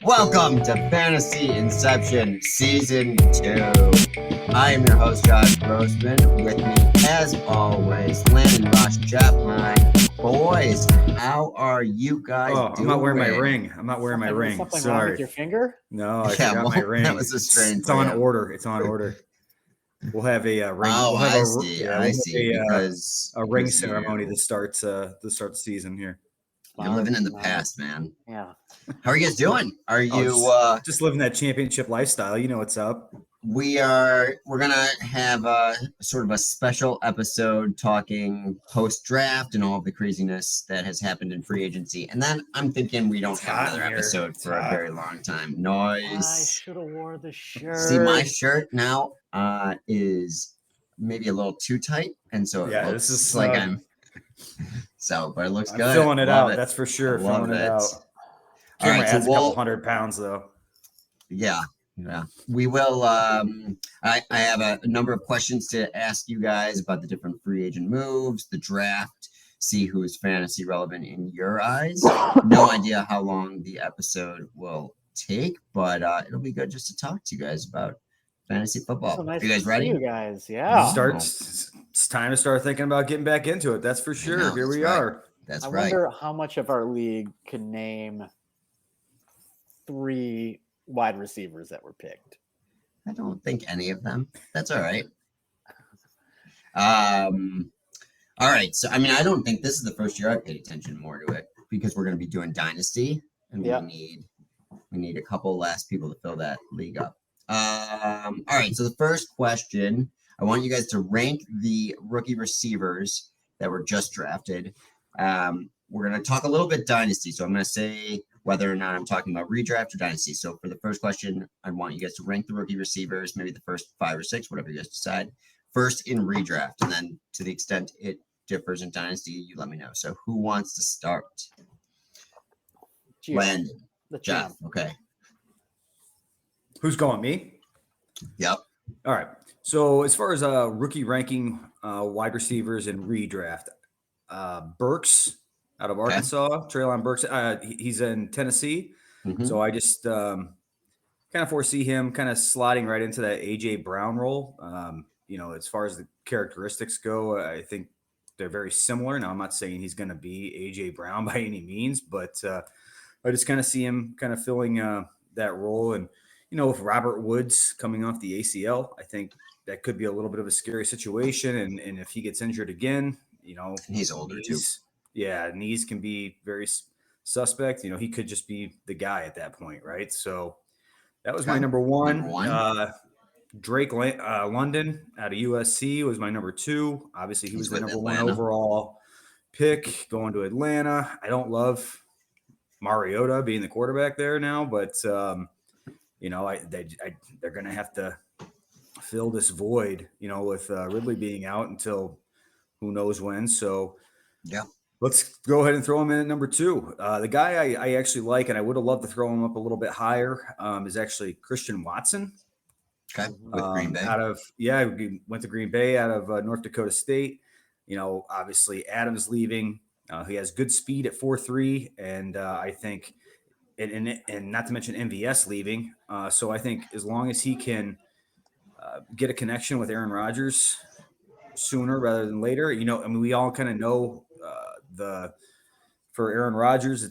Welcome to Fantasy Inception Season 2. I am your host, Josh Grossman. With me, as always, Landon Ross, Jeff Hine. Boys, how are you guys doing? I'm not wearing my ring. Something Sorry. wrong with your finger? No, I forgot my ring. That was a strange. It's on order. It's on order. We'll have a ring. Oh, we'll have I see. I see. Because a ring ceremony to start the season here. You're living in the past, man. Yeah. How are you guys doing? Are you just living that championship lifestyle? You know what's up. We're gonna have a sort of a special episode talking post-draft and all of the craziness that has happened in free agency. And then I'm thinking we don't have another episode for a very long time. Nice. I should have wore the shirt. See, my shirt now is maybe a little too tight, and so it looks this is like I'm. So, but it looks good. I'm filling it Love out. That's for sure. Filling it out. All right, adds a couple 100 pounds though. Yeah. We will. I have a number of questions to ask you guys about the different free agent moves, the draft, see who is fantasy relevant in your eyes. No idea how long the episode will take, but it'll be good just to talk to you guys about fantasy football. So nice Are you guys ready? You guys, yeah. It's time to start thinking about getting back into it. That's for sure. Here we are. That's I right. wonder how much of our league can name 3 wide receivers that were picked. I don't think any of them. That's all right. All right. So, I mean, I don't think this is the first year I paid attention more to it because we're going to be doing Dynasty, and we need a couple last people to fill that league up. All right. So the first question, I want you guys to rank the rookie receivers that were just drafted. We're going to talk a little bit Dynasty. So I'm going to say whether or not I'm talking about redraft or Dynasty. So for the first question, I want you guys to rank the rookie receivers, maybe the first 5 or 6, whatever you guys decide, first in redraft. And then to the extent it differs in Dynasty, you let me know. So who wants to start? Landon. Jeff. Okay. Who's going? Me? Yep. All right. So as far as rookie ranking wide receivers in redraft, Burks out of Arkansas, Treylon Burks, he's in Tennessee. Mm-hmm. So I just kind of foresee him kind of sliding right into that A.J. Brown role. As far as the characteristics go, I think they're very similar. Now, I'm not saying he's going to be A.J. Brown by any means, but I just kind of see him kind of filling that role. And, with Robert Woods coming off the ACL, I think that could be a little bit of a scary situation. And if he gets injured again, he's older too. Yeah, knees can be very suspect. He could just be the guy at that point, right? So that was my number one. Drake London out of USC was my number 2. Obviously, he was the number Atlanta. 1 overall pick going to Atlanta. I don't love Mariota being the quarterback there now, but they're going to have to fill this void, with Ridley being out until who knows when. So yeah. Let's go ahead and throw him in at number 2. The guy I actually like, and I would have loved to throw him up a little bit higher, is actually Christian Watson. Okay, with Green Bay. He went to Green Bay out of North Dakota State. Obviously Adams leaving. He has good speed at 4.3, and I think, and not to mention MVS leaving. So I think as long as he can get a connection with Aaron Rodgers sooner rather than later, we all kind of know. For Aaron Rodgers,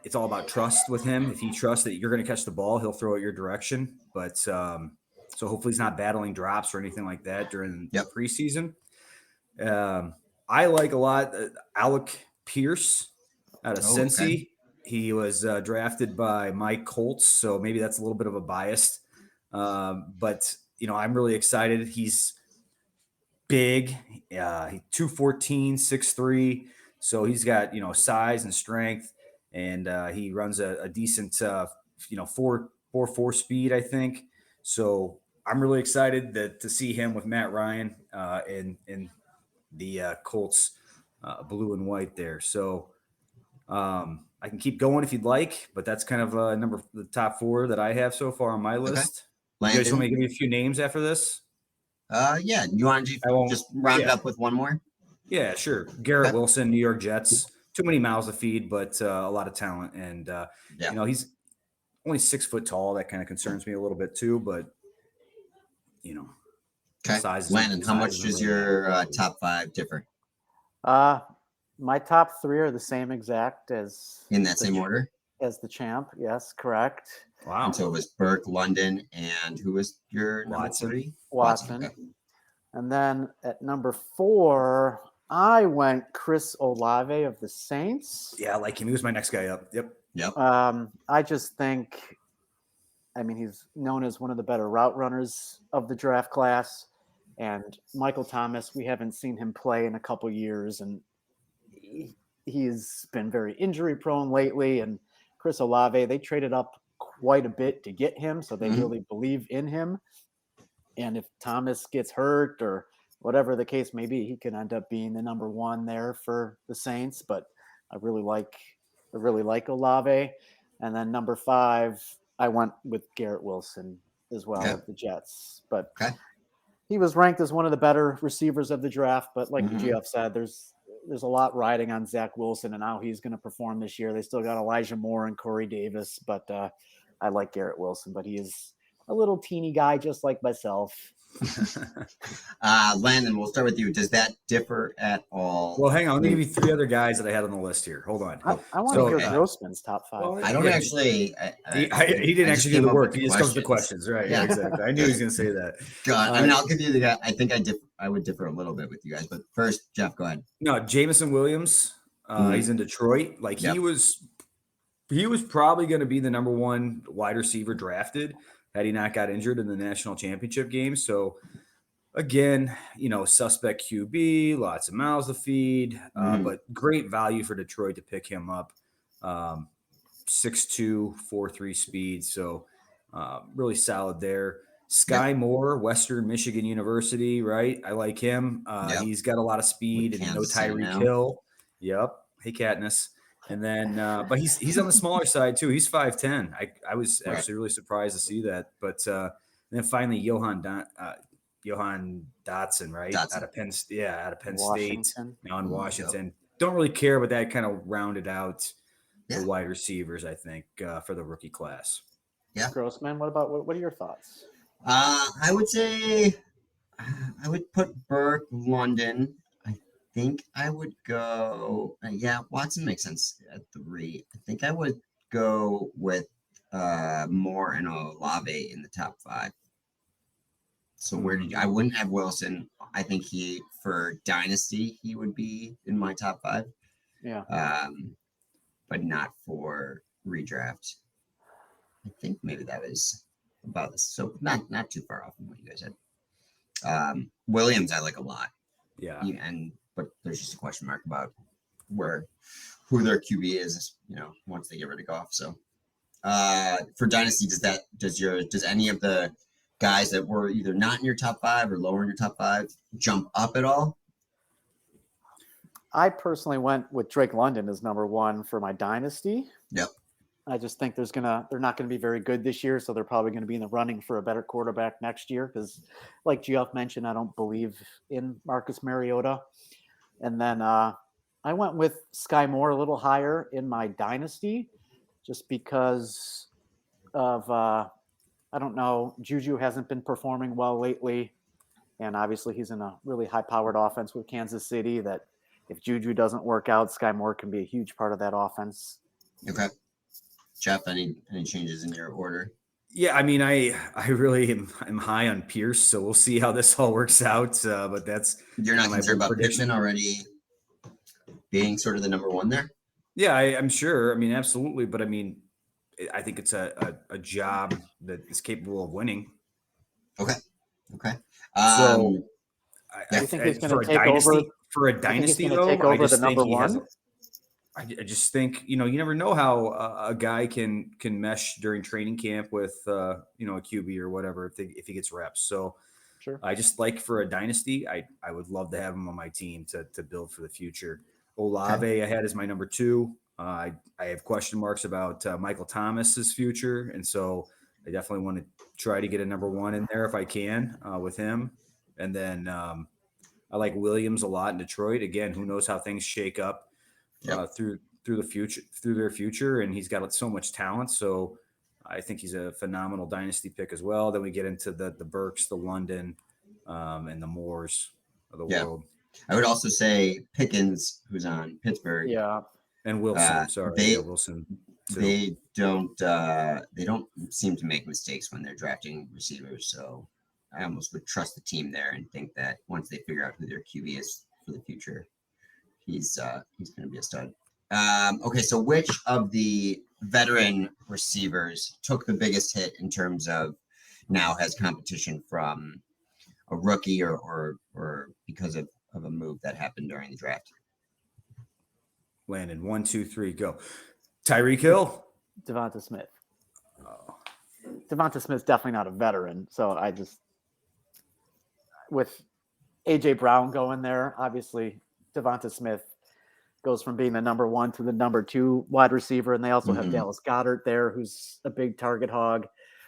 it's all about trust with him. If he trusts that you're going to catch the ball, he'll throw it your direction. But so hopefully he's not battling drops or anything like that during the preseason. I like a lot Alec Pierce out of Cincy. Okay. He was drafted by Mike Colts, so maybe that's a little bit of a bias. But I'm really excited. He's big, 214, 6'3". So he's got, size and strength, and he runs a decent, 4.4 speed, I think. So I'm really excited to see him with Matt Ryan in the Colts blue and white there. So I can keep going if you'd like, but that's kind of the top 4 that I have so far on my list. Okay. You guys want me to give you a few names after this? Yeah. You want to just round it up with one more? Yeah, sure. Garrett Wilson, New York Jets. Too many mouths to feed, but a lot of talent. And, he's only 6 foot tall. That kind of concerns me a little bit too, but Okay. size. Landon, how much does your top 5 differ? My top 3 are the same exact as In that same order? As the champ. Yes, correct. Wow. And so it was Burke, London, and who was your number Watson. 3? Watson. Okay. And then at number 4, I went Chris Olave of the Saints. Yeah, I like him. He was my next guy up. Yep. I just think, he's known as one of the better route runners of the draft class. And Michael Thomas, we haven't seen him play in a couple years, and he's been very injury prone lately. And Chris Olave, they traded up quite a bit to get him, so they really believe in him. And if Thomas gets hurt or whatever the case may be, he can end up being the number 1 there for the Saints. But I really like Olave. And then number 5, I went with Garrett Wilson as well of the Jets. But he was ranked as one of the better receivers of the draft. But like the GF said, there's a lot riding on Zach Wilson and how he's going to perform this year. They still got Elijah Moore and Corey Davis, but I like Garrett Wilson, but he is a little teeny guy just like myself. Landon, we'll start with you. Does that differ at all? Well, hang on. Let me give you 3 other guys that I had on the list here. Hold on. I want to hear Grossman's top 5. Well, I don't actually. He didn't actually do the work. He just comes to questions, right? Yeah, exactly. I knew he was going to say that. God, I'll give you the guy. I think I would differ a little bit with you guys, but first, Jeff, go ahead. No, Jameson Williams. He's in Detroit. Like he was probably going to be the number 1 wide receiver drafted had he not got injured in the national championship game. So again, suspect QB, lots of mouths to feed, but great value for Detroit to pick him up. 6'2", 4.3 speed. So really solid there. Sky Moore, Western Michigan University, right? I like him. He's got a lot of speed and no Tyreek Hill. Yep. Hey, Katniss. And then, but he's on the smaller side too. He's 5'10". I was actually really surprised to see that. But then finally, Johan Dotson, right? Out of Penn State, now in Washington. Yep. Don't really care, but that kind of rounded out the wide receivers, I think, for the rookie class. Yeah. Grossman, what are your thoughts? I would say I would put Burke, London. I think I would go. Watson makes sense at 3. I think I would go with Moore and Olave in the top 5. So I wouldn't have Wilson. I think for Dynasty, he would be in my top 5. Yeah. But not for redraft. I think maybe that was about this. So not too far off from what you guys said. Williams, I like a lot. Yeah. But there's just a question mark about who their QB is, once they get rid of Goff. So for Dynasty, does any of the guys that were either not in your top 5 or lower in your top 5 jump up at all? I personally went with Drake London as number 1 for my Dynasty. Yep. I just think they're not going to be very good this year, so they're probably going to be in the running for a better quarterback next year because, like Geoff mentioned, I don't believe in Marcus Mariota. And then I went with Sky Moore a little higher in my Dynasty just because of, I don't know, Juju hasn't been performing well lately, and obviously he's in a really high-powered offense with Kansas City that if Juju doesn't work out, Sky Moore can be a huge part of that offense. Okay. Jeff, any changes in your order? Yeah, I mean, I really am high on Pierce, so we'll see how this all works out. But you're not concerned about Pittman already being sort of the number 1 there? Yeah, I'm sure. I mean, absolutely. But I mean, I think it's a job that is capable of winning. Okay. So I think he's going to take over for a dynasty. Though, take over the number 1. I just think, you never know how a guy can mesh during training camp with, a QB or whatever if he gets reps. So sure. I just like for a dynasty, I would love to have him on my team to build for the future. Olave I had as my number 2. I have question marks about Michael Thomas's future. And so I definitely want to try to get a number 1 in there if I can with him. And then I like Williams a lot in Detroit. Again, who knows how things shake up. Through their future, and he's got so much talent. So I think he's a phenomenal dynasty pick as well. Then we get into the Burks, the London, and the Moores of the world. I would also say Pickens, who's on Pittsburgh. Yeah. And Wilson. Wilson. Too. They don't seem to make mistakes when they're drafting receivers. So I almost would trust the team there and think that once they figure out who their QB is for the future, he's going to be a stud. Okay, so which of the veteran receivers took the biggest hit in terms of now has competition from a rookie or because of a move that happened during the draft? Landon, 1, 2, 3, go. Tyreek Hill. Devonta Smith. Oh. Devonta Smith's definitely not a veteran, so I just with AJ Brown going there, obviously Devonta Smith goes from being the number 1 to the number 2 wide receiver, and they also have Dallas Goedert there, who's a big target hog.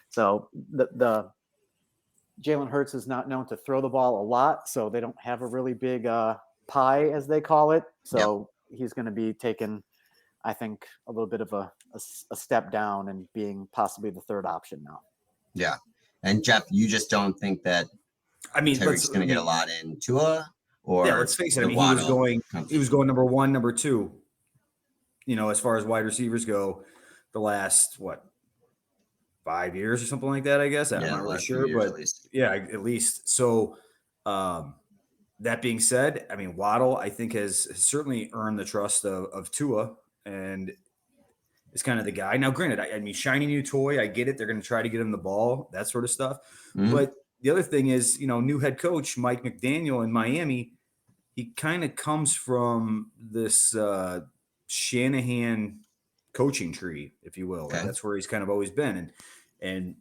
So the Jalen Hurts is not known to throw the ball a lot, so they don't have a really big pie, as they call it. So he's going to be taking, I think, a little bit of a step down and being possibly the third option now. Yeah. And Jeff, you just don't think that Tyreek's going to get a lot in Tua? Or let's face it. I mean, he was going number 1, number 2. As far as wide receivers go, the last 5 years or something like that. I guess I'm not really sure, but at least. So, that being said, I mean, Waddle I think has certainly earned the trust of Tua and is kind of the guy. Now, granted, I mean, shiny new toy. I get it. They're going to try to get him the ball, that sort of stuff. But the other thing is, new head coach Mike McDaniel in Miami. He kind of comes from this Shanahan coaching tree, if you will. Okay. That's where he's kind of always been. And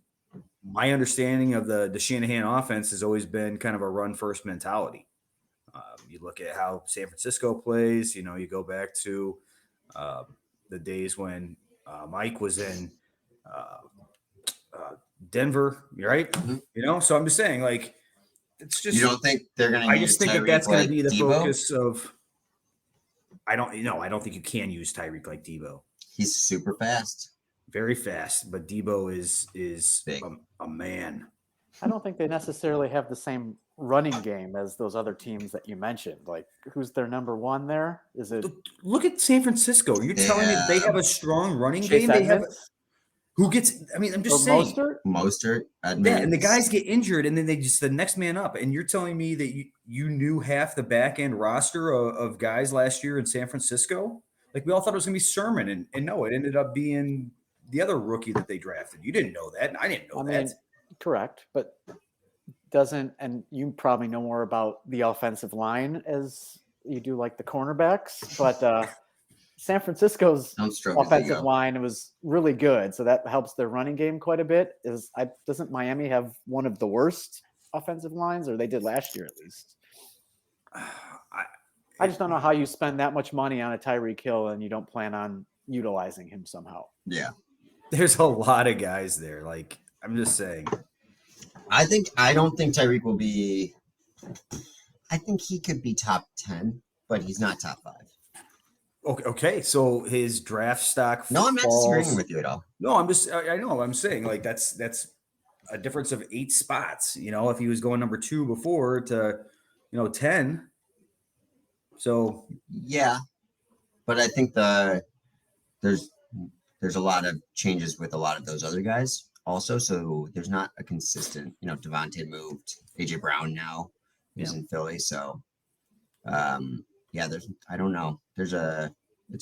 my understanding of the Shanahan offense has always been kind of a run first mentality. You look at how San Francisco plays, you go back to the days when Mike was in Denver, right? So I'm just saying, it's just, you don't think they're going to, I just think that's going to be the focus of, I don't think you can use Tyreek like Debo. He's super fast. Very fast, but Debo is a man. I don't think they necessarily have the same running game as those other teams that you mentioned. Who's their number 1 there? Is it? Look at San Francisco. You're telling me they have a strong running game? They have who gets? I mean, I'm just saying. Mostert. Yeah, and the guys get injured, and then they just the next man up. And you're telling me that you knew half the back end roster of guys last year in San Francisco? We all thought it was going to be Sermon, and no, it ended up being the other rookie that they drafted. You didn't know that, and I didn't know that. Correct, but and you probably know more about the offensive line as you do the cornerbacks, but San Francisco's offensive line was really good, so that helps their running game quite a bit. Doesn't Miami have one of the worst offensive lines, or they did last year at least? I just don't know how you spend that much money on a Tyreek Hill and you don't plan on utilizing him somehow. Yeah. There's a lot of guys there. I'm just saying. I don't think Tyreek will be. I think he could be top 10, but he's not top 5. Okay. So his draft stock. No, I'm not disagreeing with you at all. No, I know. I'm saying that's a difference of 8 spots. If he was going number 2 before to, 10. So yeah, but I think there's a lot of changes with a lot of those other guys also. So there's not a consistent, Devontae moved, AJ Brown now is in Philly. So I don't know. It's a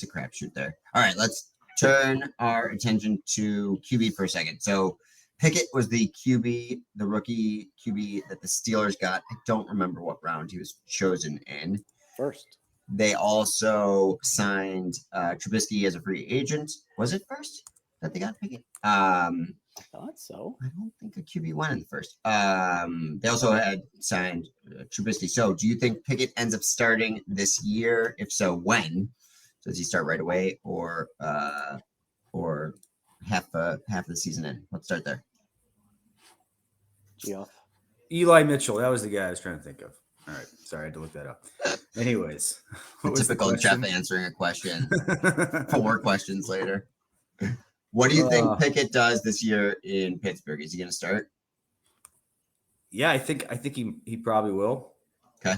crapshoot there. All right, let's turn our attention to QB for a second. So Pickett was the QB, the rookie QB that the Steelers got. I don't remember what round he was chosen in. First. They also signed Trubisky as a free agent. Was it first that they got Pickett? I thought so. I don't think a QB went in the first. They also had signed Trubisky. So do you think Pickett ends up starting this year? If so, when? Does he start right away or half the season in? Let's start there. Geoff. Eli Mitchell. That was the guy I was trying to think of. All right. Sorry, I had to look that up. Anyways. Typical Jeff answering a question 4 questions later. What do you think Pickett does this year in Pittsburgh? Is he going to start? Yeah, I think he probably will. Okay.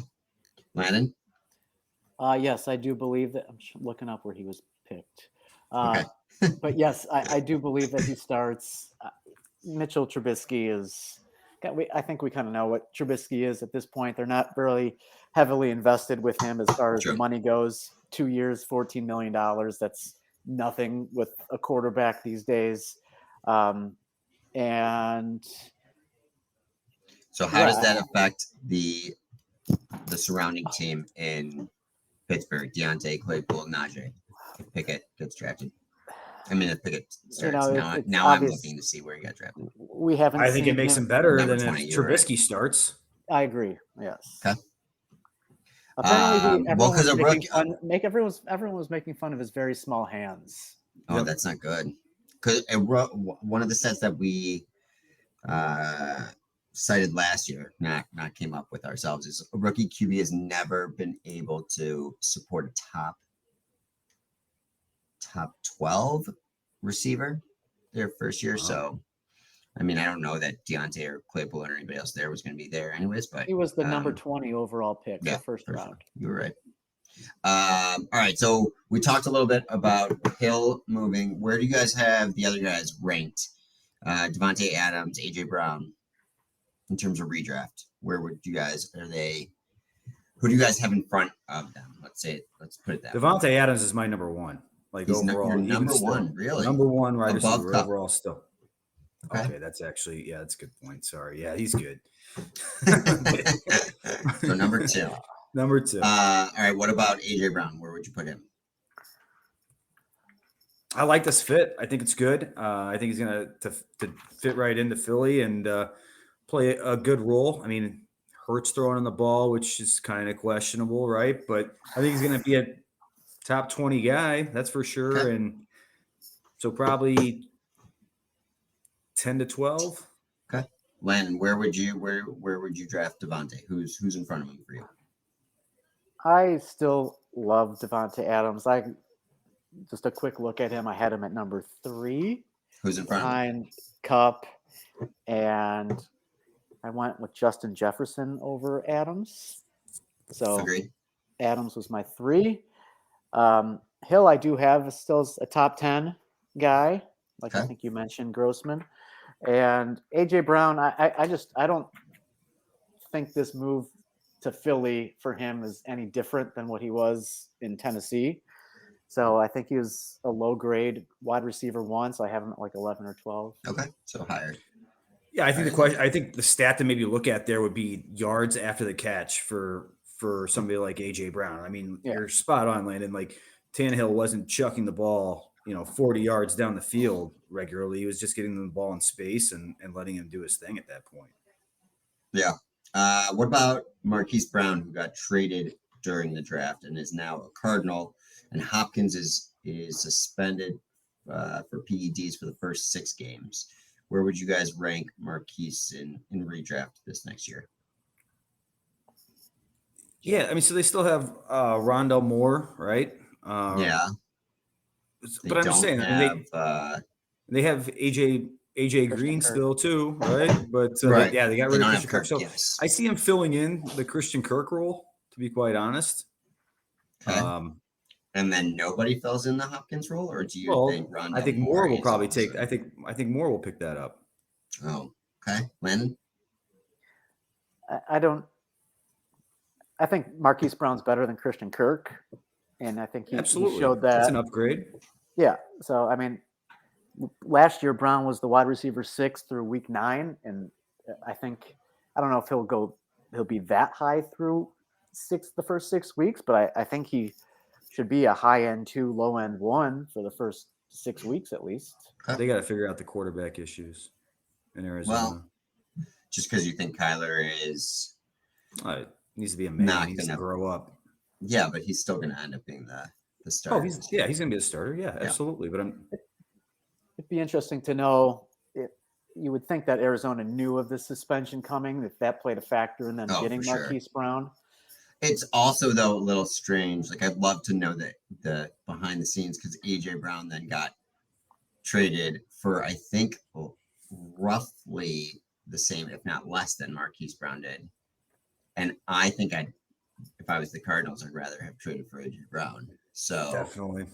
Landon? Yes, I do believe that. I'm looking up where he was picked. Okay. But yes, I do believe that he starts. Mitchell Trubisky is. I think we kind of know what Trubisky is at this point. They're not really heavily invested with him as far as the money goes. 2 years, $14 million. That's nothing with a quarterback these days. And so how does that affect the surrounding team in Pittsburgh? Deontay, Claypool, Najee. If Pickett gets drafted. I mean, if Pickett starts now I'm looking to see where he got drafted. We haven't. I think it makes him better than if Trubisky right. starts. I agree. Yes. Okay. Apparently, everyone was making fun of his very small hands. Oh, that's not good. Because one of the sets that we cited last year, not came up with ourselves, is a rookie QB has never been able to support a top 12 receiver their first year. So, I mean, I don't know that Deontay or Claypool or anybody else there was going to be there anyways, but he was the number 20 overall pick, the first round. You were right. All right, so we talked a little bit about Hill moving. Where do you guys have the other guys ranked? Devontae Adams, AJ Brown, in terms of redraft. Where would you guys who do you guys have in front of them? Let's put it that way. Devontae Adams is my number one. He's overall, number one, really? Number one wide Above receiver Cup. overall still. Okay, that's actually that's a good point. Sorry. Yeah, he's good. So number two. Number two. All right, what about AJ Brown? Where would you put him? I like this fit. I think it's good. I think he's going to fit right into Philly and play a good role. I mean, Hurts throwing on the ball, which is kind of questionable, right? But I think he's going to be a top 20 guy, that's for sure. Okay. And so probably 10 to 12. Okay. Landon, where would you draft Devontae? Who's in front of him for you? I still love Devontae Adams. Just a quick look at him. I had him at number 3. Who's in front behind Cup, and I went with Justin Jefferson over Adams. So Agreed. Adams was my 3. Hill, I do have still a top 10 guy, like I think you mentioned Grossman, and AJ Brown. I don't think this move to Philly for him is any different than what he was in Tennessee. So I think he was a low grade wide receiver 1. So I have him at like 11 or 12. Okay, so higher. Yeah, I think the stat to maybe look at there would be yards after the catch for somebody like AJ Brown. I mean, you're spot on, Landon. Like Tannehill wasn't chucking the ball, 40 yards down the field regularly. He was just getting the ball in space and letting him do his thing at that point. Yeah. What about Marquise Brown, who got traded during the draft and is now a Cardinal, and Hopkins is suspended for PEDs for the first 6 games? Where would you guys rank Marquise in redraft this next year? Yeah, I mean, so they still have Rondell Moore, right? Yeah. But I'm just saying, they have AJ Green still too, right? But right. They got rid of Christian Kirk. So I see him filling in the Christian Kirk role, to be quite honest. Okay. And then nobody fills in the Hopkins role, or do you think Rondell I think Moore will probably take. I think Moore will pick that up. Oh, okay, Landon. I think Marquise Brown's better than Christian Kirk, and I think he showed that. That's an upgrade. Yeah. So I mean, last year Brown was the wide receiver 6 through week 9, and I don't know if he'll be that high through the first 6 weeks, but I think he should be a high end 2, low end 1 for the first 6 weeks at least. They got to figure out the quarterback issues in Arizona. Well, just because you think Kyler is needs to be a man, he needs to grow up. Yeah, but he's still going to end up being the starter. He's going to be a starter. Yeah, absolutely. But it'd be interesting to know. You would think that Arizona knew of the suspension coming, if that played a factor in them getting Marquise Brown. It's also, though, a little strange. Like, I'd love to know the behind the scenes, because AJ Brown then got traded for, I think, roughly the same, if not less than Marquise Brown did. And I think if I was the Cardinals, I'd rather have traded for AJ Brown. So Definitely.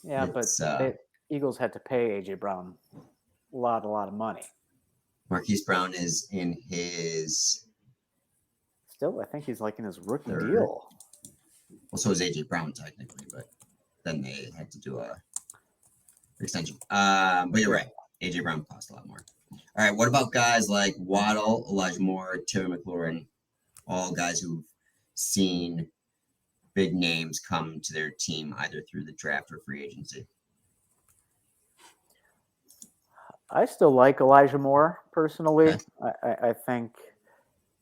Yeah, but the Eagles had to pay AJ Brown a lot of money. Marquise Brown is in his. Still, I think he's like in his rookie third. deal. Well, so is AJ Brown technically, but then they had to do a extension. But you're right. AJ Brown cost a lot more. All right. What about guys like Waddle, Elijah Moore, Terry McLaurin, all guys who've seen big names come to their team either through the draft or free agency? I still like Elijah Moore personally. Okay. I think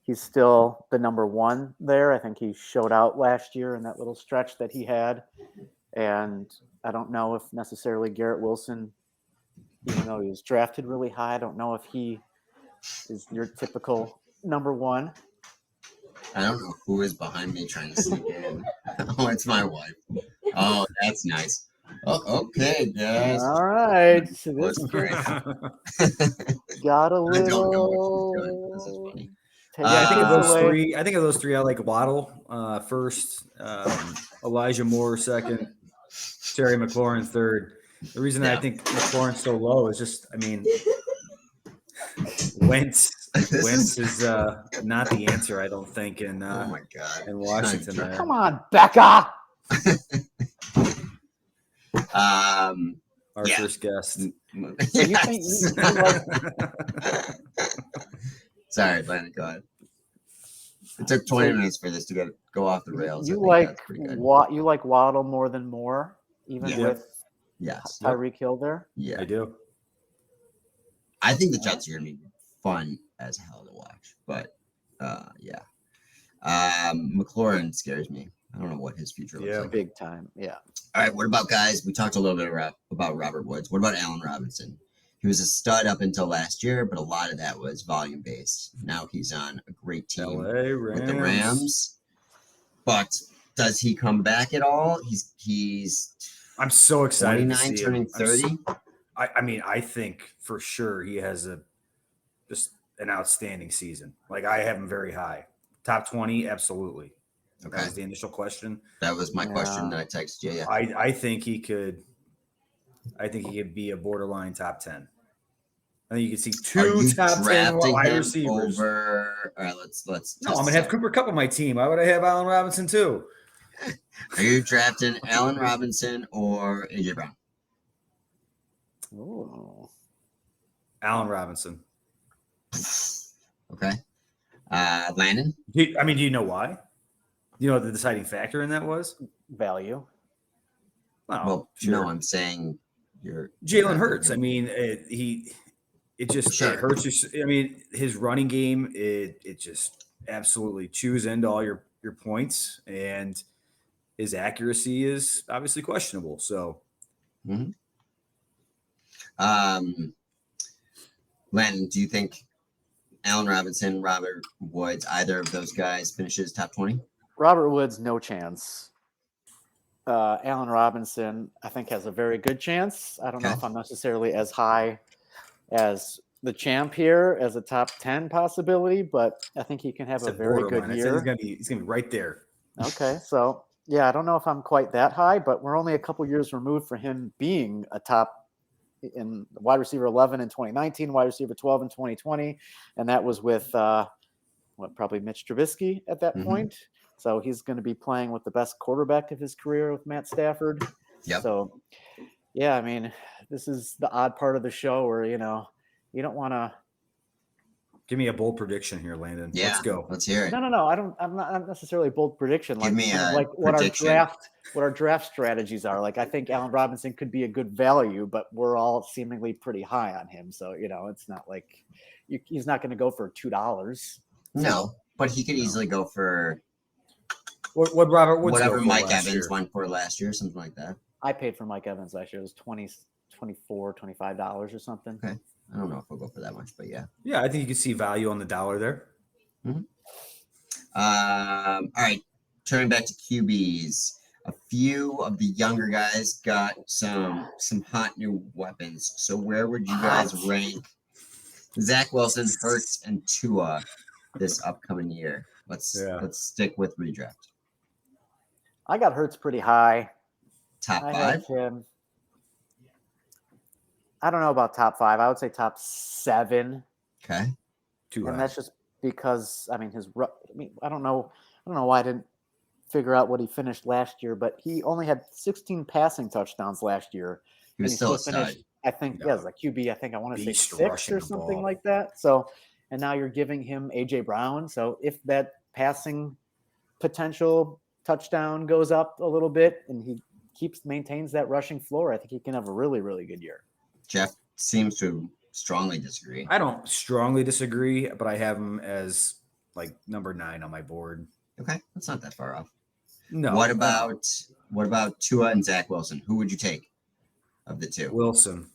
he's still the number one there. I think he showed out last year in that little stretch that he had. And I don't know if necessarily Garrett Wilson, even though he was drafted really high, I don't know if he is your typical number one. I don't know who is behind me trying to sneak in. Oh, it's my wife. Oh, that's nice. Oh, okay, guys. All right. So this got a little. I don't know what she's doing. This is funny. I think of those three. I like Waddle first, Elijah Moore second, Terry McLaurin third. The reason I think McLaurin's so low is just, I mean, Wentz is not the answer, I don't think, in oh my God. in Washington. Come on, Becca. Our first guest. So you think Sorry, Landon, go ahead. It took 20 minutes for this to go off the rails. You like Waddle more than Moore, even with Tyreek Hill there? Yeah, I do. I think the Jets are going to be fun as hell to watch, but McLaurin scares me. I don't know what his future looks like. Big time. Yeah. All right. What about guys? We talked a little bit about Robert Woods. What about Allen Robinson? He was a stud up until last year, but a lot of that was volume based. Now he's on a great team with the Rams. But does he come back at all? He's I'm so excited. 29, to see turning him. 30. I mean, I think for sure he has just an outstanding season. Like, I have him very high. Top 20, absolutely. Okay. That was the initial question. That was my question that I texted you. Yeah. I think he could be a borderline top 10. I think you could see two top 10 wide receivers. All right, let's. No, I'm gonna have Cooper Kupp on my team. Why would I have Allen Robinson too? Are you drafting Allen Robinson or AJ Brown? Oh, Allen Robinson. Okay. Landon? Do you know why? You know what the deciding factor in that was? Value. Well, sure. No, I'm saying you're Jalen Hurts. I mean, it hurts you. I mean, his running game, it just absolutely chews into all your points, and his accuracy is obviously questionable. So, Landon, do you think Allen Robinson, Robert Woods, either of those guys finishes top 20? Robert Woods, no chance. Allen Robinson, I think, has a very good chance. I don't know if I'm necessarily as high as the champ here as a top 10 possibility, but I think he can have a very good year. He's gonna be right there. Okay, so yeah, I don't know if I'm quite that high, but we're only a couple years removed for him being a top in wide receiver 11 in 2019, wide receiver 12 in 2020, and that was with probably Mitch Trubisky at that point. So he's going to be playing with the best quarterback of his career with Matt Stafford. Yep. So, yeah, I mean, this is the odd part of the show where, you don't want to. Give me a bold prediction here, Landon. Yeah, let's go. Let's hear it. No. I'm not necessarily a bold prediction. Give me like what our draft strategies are. Like, I think Allen Robinson could be a good value, but we're all seemingly pretty high on him. So, it's not like he's not going to go for $2. No, but he could easily go for. What Robert Woods whatever Mike Evans went for last year, something like that. I paid for Mike Evans last year. It was $25 or something. Okay. I don't know if we'll go for that much, but yeah. Yeah, I think you can see value on the dollar there. All right. Turning back to QBs. a few of the younger guys got some hot new weapons. So where would you guys rank Zach Wilson, Hurts, and Tua this upcoming year? Let's stick with redraft. I got Hurts pretty high. Top I 5? have him. I don't know about top 5. I would say top 7. Okay. And that's just because I don't know why I didn't figure out what he finished last year, but he only had 16 passing touchdowns last year. He was still a stud. Finished, I think, as a QB, I think I want to say 6 or something ball. like that. So, and now you're giving him AJ Brown. So if that passing potential touchdown goes up a little bit and he maintains that rushing floor, I think he can have a really, really good year. Jeff seems to strongly disagree. I don't strongly disagree, but I have him as like number 9 on my board. Okay, that's not that far off. No. What about Tua and Zach Wilson? Who would you take of the two? Wilson.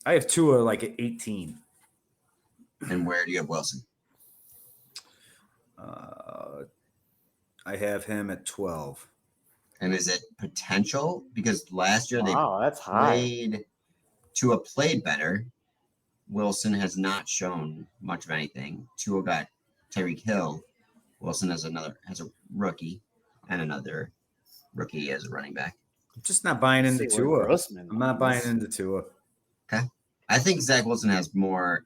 I have Tua like at 18. And where do you have Wilson? I have him at 12. And is it potential? Because last year that's high. Tua played better. Wilson has not shown much of anything. Tua got Tyreek Hill. Wilson has a rookie and another rookie as a running back. I'm just not buying into Tua. I'm not buying into Tua. Okay. I think Zach Wilson has more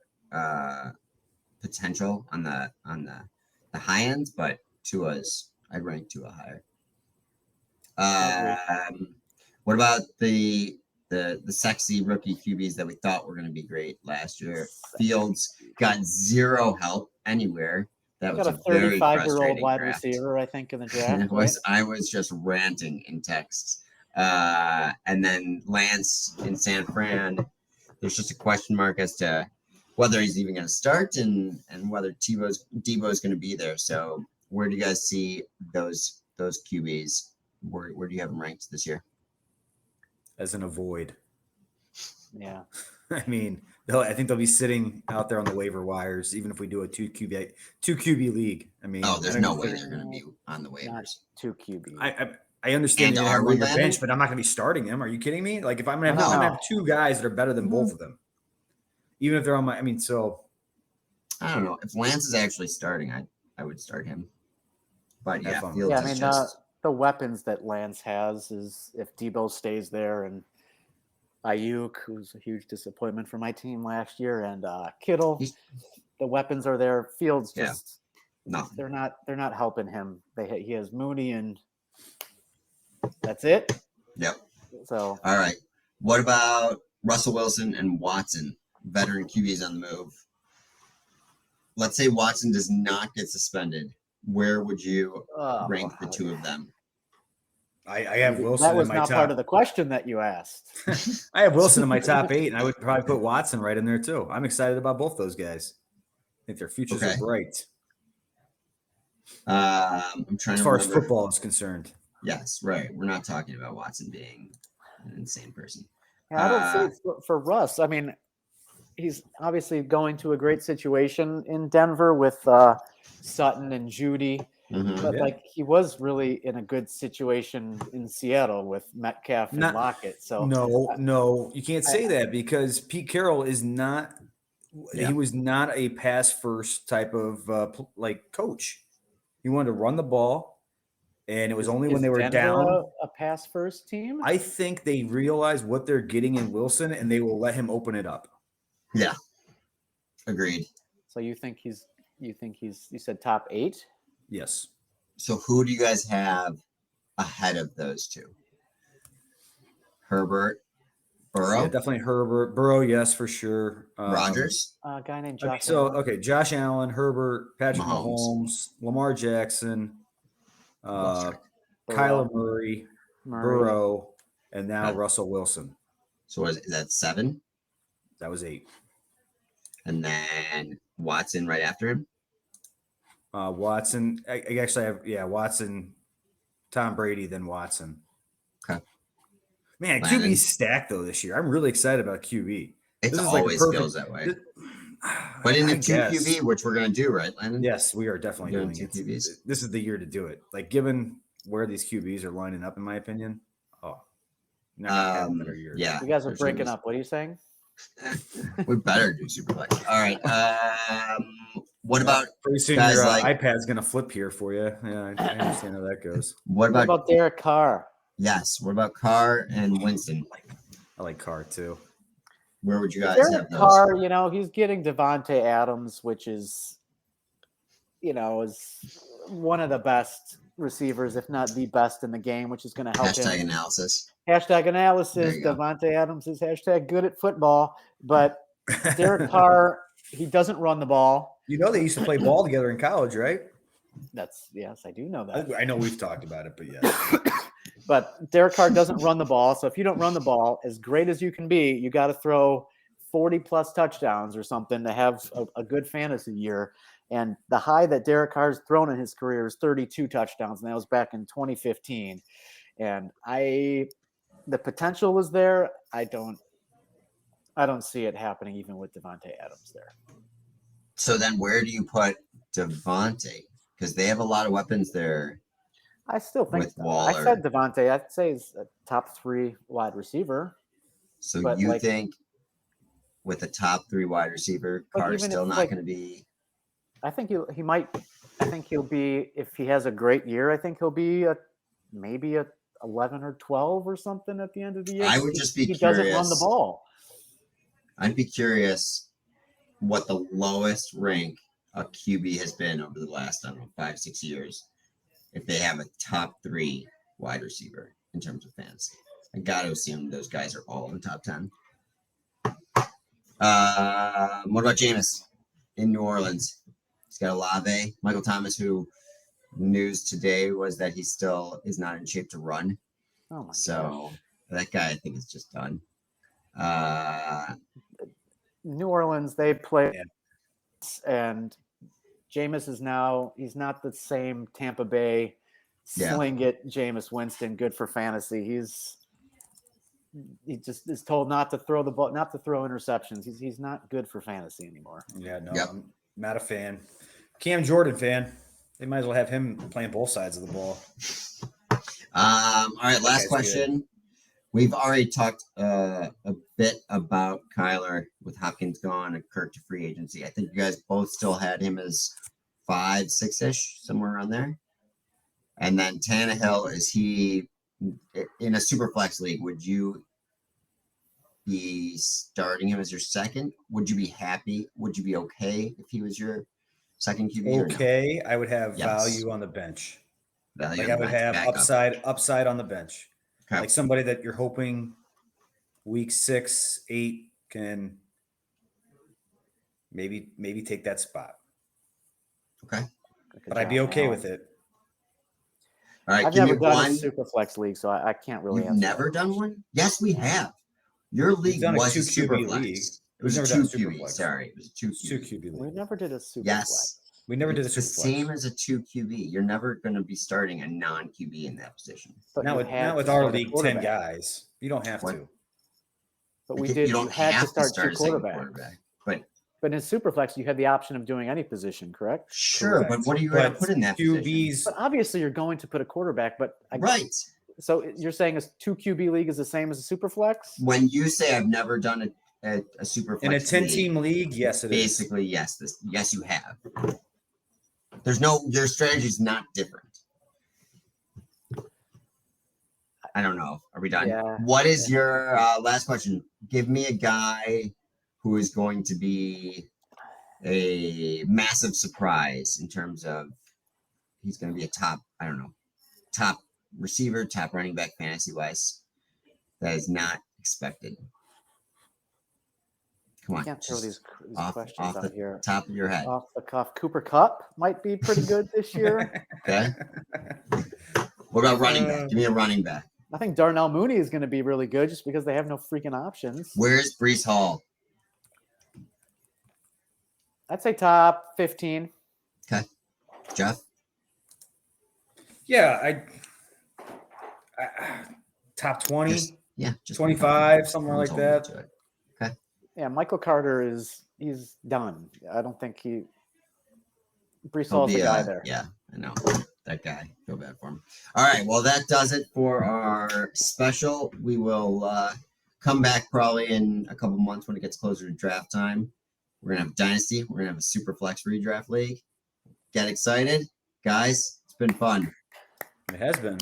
potential on the high end, but I'd rank Tua higher. What about the sexy rookie QBs that we thought were going to be great last year? Fields got zero help anywhere. That was a 35-year-old wide receiver, I think, in the draft. I was just ranting in texts. And then Lance in San Fran, there's just a question mark as to whether he's even going to start and whether Debo's going to be there. So where do you guys see those QBs? Where do you have them ranked this year? As an avoid. Yeah. I mean, I think they'll be sitting out there on the waiver wires, even if we do a two QB league. I mean, there's no way they're going to be on the waivers. 2 QB. I understand And you're on your Arlen? bench, but I'm not going to be starting them. Are you kidding me? Like if I'm going to have 2 guys that are better than both of them, even if they're on my. I mean, so I don't know if Lance is actually starting. I would start him. But yeah, Fields I mean, the weapons that Lance has is if Debo stays there and Ayuk, who's a huge disappointment for my team last year, and Kittle, the weapons are there. Fields just they're not helping him. He has Mooney and that's it. Yep. So all right. What about Russell Wilson and Watson, veteran QBs on the move? Let's say Watson does not get suspended. Where would you rank the two of them? I have Wilson. That was in my not top. part of the question that you asked. I have Wilson in my top 8, and I would probably put Watson right in there too. I'm excited about both those guys. I think their futures are bright. I'm trying as far as football is concerned. Yes, right. We're not talking about Watson being an insane person. Yeah, I don't see it for Russ. I mean, he's obviously going to a great situation in Denver with Sutton and Judy. But like he was really in a good situation in Seattle with Metcalf and Lockett. So no, you can't say that because Pete Carroll is not. Yeah. He was not a pass first type of coach. He wanted to run the ball, and it was only when they were Denver down. A pass first team. I think they realize what they're getting in Wilson, and they will let him open it up. Yeah, agreed. So you said top 8? Yes. So who do you guys have ahead of those two? Herbert, Burrow? Yeah, definitely Herbert. Burrow, yes, for sure. Rodgers? A guy named Josh Allen. Josh Allen, Herbert, Patrick Mahomes, Lamar Jackson, Kyler Murray, Burrow, and now Russell Wilson. So is that 7? That was 8. And then Watson right after him? Watson. I actually have Watson, Tom Brady, then Watson. Okay. Man, QB's stacked though this year. I'm really excited about QB. It always feels that way. But in the 2 QB, which we're gonna do, right, Landon? Yes, we are definitely doing 2 it. QBs. This is the year to do it. Like given where these QBs are lining up, in my opinion, not gonna have a better year. Yeah. You guys are breaking up. What are you saying? We better do Superflex. All right. What about pretty soon guys your like iPad's gonna flip here for you? Yeah, I understand how that goes. what What about about Derek Carr? yes? What about Carr and Winston? I like Carr too. Where would you guys Derek have those? Carr, he's getting Devontae Adams, which is, is one of the best receivers, if not the best in the game, which is going to help Hashtag him. analysis. Hashtag analysis. There you go. Devontae Adams is hashtag good at football, but Derek Carr, he doesn't run the ball. They used to play ball together in college, right? Yes, I do know that. I know we've talked about it, but yeah. But Derek Carr doesn't run the ball. So if you don't run the ball, as great as you can be, you got to throw 40 plus touchdowns or something to have a good fantasy year. And the high that Derek Carr's thrown in his career is 32 touchdowns, and that was back in 2015. And the potential is there. I don't see it happening even with Devontae Adams there. So then where do you put Devontae? Because they have a lot of weapons there. I still think With Waller. I said Devontae. I'd say he's a top 3 wide receiver. So But, you think with a top 3 wide receiver, Carr's still not going to be? I think he might. I think he'll be, if he has a great year, I think he'll be maybe a 11 or 12 or something at the end of the year. I would just be he curious. doesn't run the ball. I'd be curious what the lowest rank a QB has been over the last, 5-6 years. If they have a top 3 wide receiver in terms of fantasy, I got to assume those guys are all in the top 10. What about Jameis in New Orleans? He's got Olave, Michael Thomas, who news today was that he still is not in shape to run. Oh my So that guy, I think, is just done. New Orleans, they play, and Jameis he's not the same Tampa Bay sling it Jameis Winston, good for fantasy. He just is told not to throw the ball, not to throw interceptions. He's not good for fantasy anymore. Yeah, no, I'm not a fan. Cam Jordan fan. They might as well have him playing both sides of the ball. All right, last question. Good. We've already talked a bit about Kyler with Hopkins gone and Kirk to free agency. I think you guys both still had him as 5-6-ish, somewhere around there. And then Tannehill, is he in a super flex league? Would you be starting him as your second? Would you be happy? Would you be okay if he was your second QB? Okay, I would have value on the bench. I would have upside on the bench. Okay. Like somebody that you're hoping week 6, 8 can maybe take that spot. Okay. But I'd be okay with it. All right, I've never done a super flex league, so I can't really answer. You've never done one? Yes, we have. Your league was a super flex. It was a 2 QB. Sorry, it was a 2 QB league. We never did a super flex. We never did a super flex. The same as a 2 QB. You're never going to be starting a non QB in that position. But not with our league, 10 guys. You don't have to. But we did. You had to start 2 quarterbacks. But in Superflex, you had the option of doing any position, correct? Sure, correct. But what are you going to put in that QBs? But obviously, you're going to put a quarterback. But right. So you're saying a 2 QB league is the same as a Superflex? When you say I've never done a Superflex in a 10-team league, yes, it basically, is. Yes, you have. Your strategy is not different. I don't know. Are we done? Yeah. What is your last question? Give me a guy who is going to be a massive surprise in terms of he's going to be a top receiver, top running back fantasy wise. That is not expected. Come on. I can't throw these questions out here. Top of your head. Off the cuff. Cooper Kupp might be pretty good this year. Okay. What about running back? Give me a running back. I think Darnell Mooney is going to be really good just because they have no freaking options. Where's Breece Hall? I'd say top 15. Okay. Jeff? Yeah, I top 20. Just 25, somewhere like that. Okay. Yeah, Michael Carter he's done. I don't think Breece Hall's the guy there. Yeah, I know. That guy. Feel bad for him. All right. Well, that does it for our special. We will come back probably in a couple months when it gets closer to draft time. We're going to have Dynasty. We're going to have a Super Flex redraft league. Get excited. Guys, it's been fun. It has been.